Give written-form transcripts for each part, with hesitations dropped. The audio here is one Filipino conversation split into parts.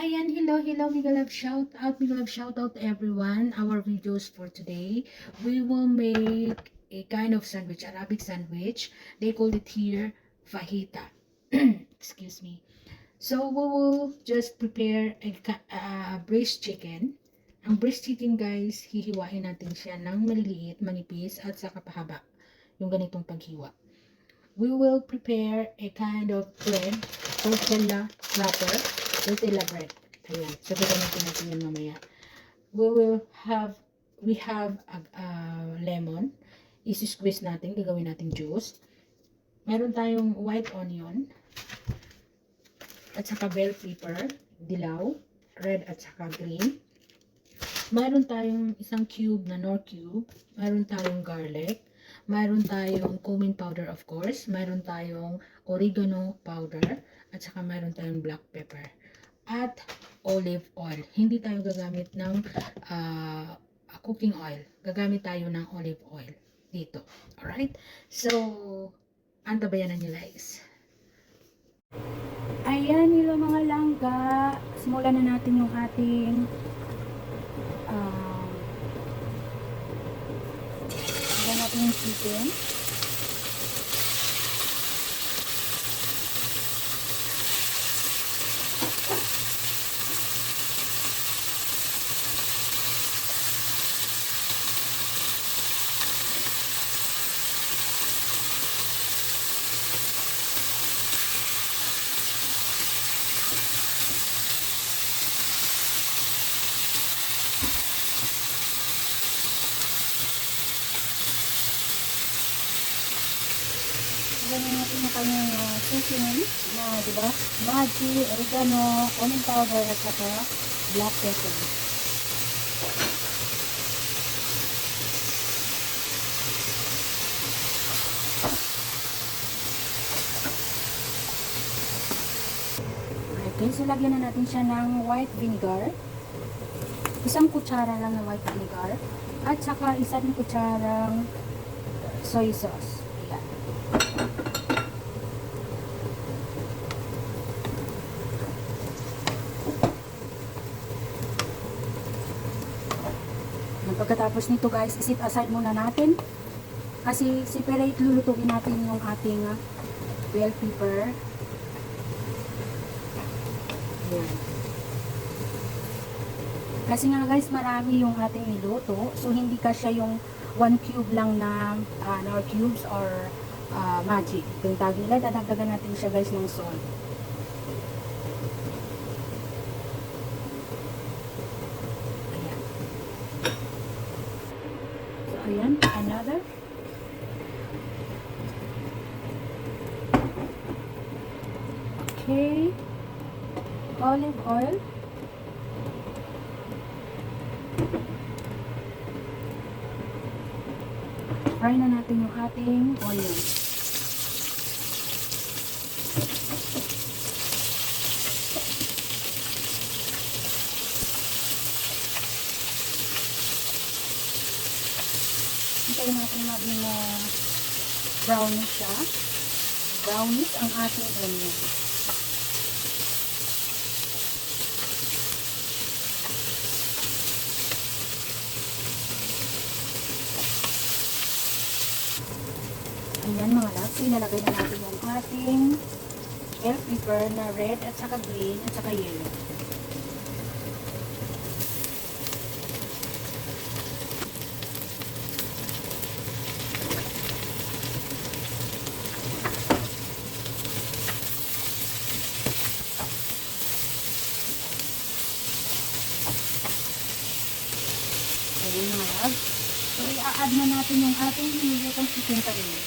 Ayan, hello, mega love shout out everyone. Our videos for today, we will make a kind of sandwich, Arabic sandwich. They call it here fajita. Excuse me. So we will just prepare a braised chicken. Ang braised chicken guys, hihiwain natin siya ng maliliit, manipis at saka pahaba. Yung ganitong paghiwa. We will prepare a kind of bread, tortilla wrapper, tortilla bread. Ayan. So, gagamitin natin yan mamaya. We have a lemon. Isi-squeeze natin, gagawin natin juice. Meron tayong white onion, at saka bell pepper, dilaw, red at saka green. Meron tayong isang cube na nor cube. Meron tayong garlic. Mayroon tayong cumin powder of course, mayroon tayong oregano powder, at saka mayroon tayong black pepper, at olive oil. Hindi tayo gagamit ng cooking oil. Gagamit tayo ng olive oil dito. Alright? So, antabayanan nyo guys. Ayan nila mga langga. Simulan na natin yung ating yung chicken. Ganyan natin yung kanyang seasoning na, diba? Maggi, oregano, onion powder, at saka black pepper. Okay, so lagyan na natin siya ng white vinegar. Isang kutsara lang ng white vinegar. At saka isang kutsarang soy sauce. Ayan. Pagkatapos nito guys, isit aside muna natin kasi separate lulutuin natin yung ating bell pepper. Ayan. Kasi nga guys, marami yung ating niluto, so hindi kasya yung 1 cube lang na nor cubes or magic. Yung tagila, dadagdagan natin siya guys ng salt. Ayan, another. Okay. Olive oil. Fry na natin yung ating onion. Hintayin natin maging brownish siya. Brownish ang ating onion. Ayan mga loves, inalagay na natin yung ating bell pepper na red at saka green at saka yellow. Ayan mga loves. So, i-add na natin yung ating nilulutong chicken kanina.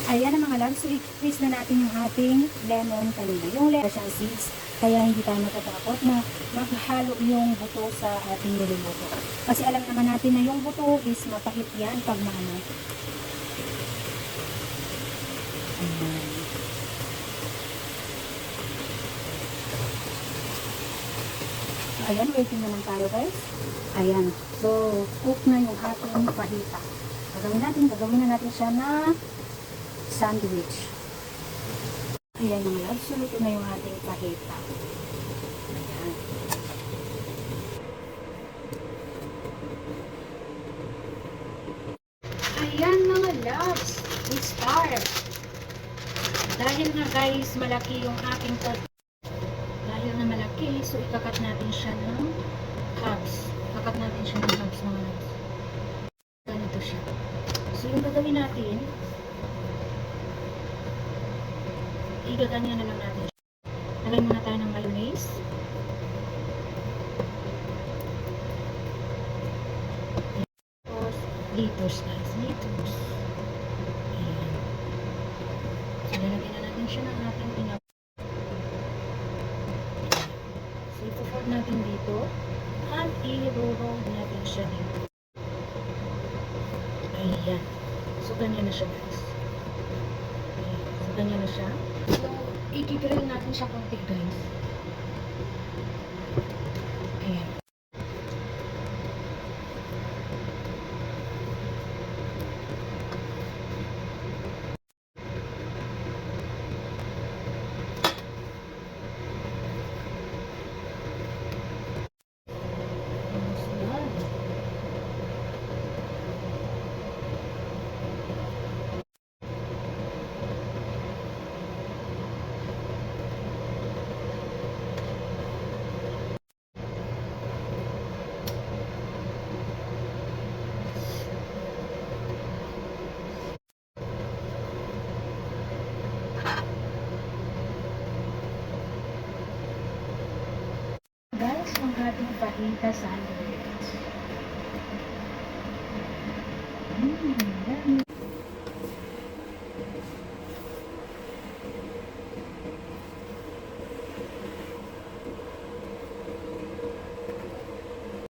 Ayan ang mga loves, so i-squeeze na natin yung ating lemon kanina. Yung lemon siyang seeds, kaya hindi tayo natatakot na maghalo yung buto sa ating niluluto. Kasi alam naman natin na yung buto is mapahit yan pag maano. Ayan. So, ayan, waiting naman tayo guys. Ayan. So, cook na yung ating fajita. Gagawin na natin siya na sandwich. Ayan mga loves, so luto na yung ating fajita. Ayan. Ayan mga loves, we start. Dahil nga guys, malaki yung aking dahil na malaki, so ikakat natin siya ng halves. Ikakat natin siya ng halves mga loves. Ganito siya. So yung gagawin natin, igaganyan na lang natin siya. Lagay muna tayo ng mayonnaise. Tapos, lettuce guys, lettuce. Ayan. So lalagyan na natin siya ng ating pinap. So ipo-fold natin dito at i-roll natin siya dito. Ayan. So ganyan na siya guys. Ayan. So ganyan na siya. So i-grill natin siya konti guys. Ayan. Guys, ang ating fajita sandwich.